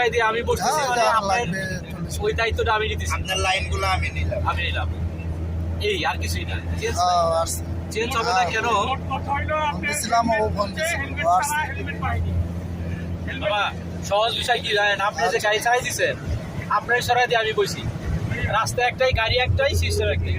সরাই দিয়ে আমি বসতেছি, মানে আপনার ওই দায়িত্বটা আমি নিতেছি, আপনার লাইনগুলো আমি নিলাম। এই আর কিছুই না। চেঞ্জ হবে না কেন বাবা? সহজ বিষয় কি জানেন? আপনি যে গাড়ি চালাই দিচ্ছেন, আপনার সরাই দিয়ে আমি বসি, রাস্তা একটাই, গাড়ি একটাই, সিস্টেম একটাই।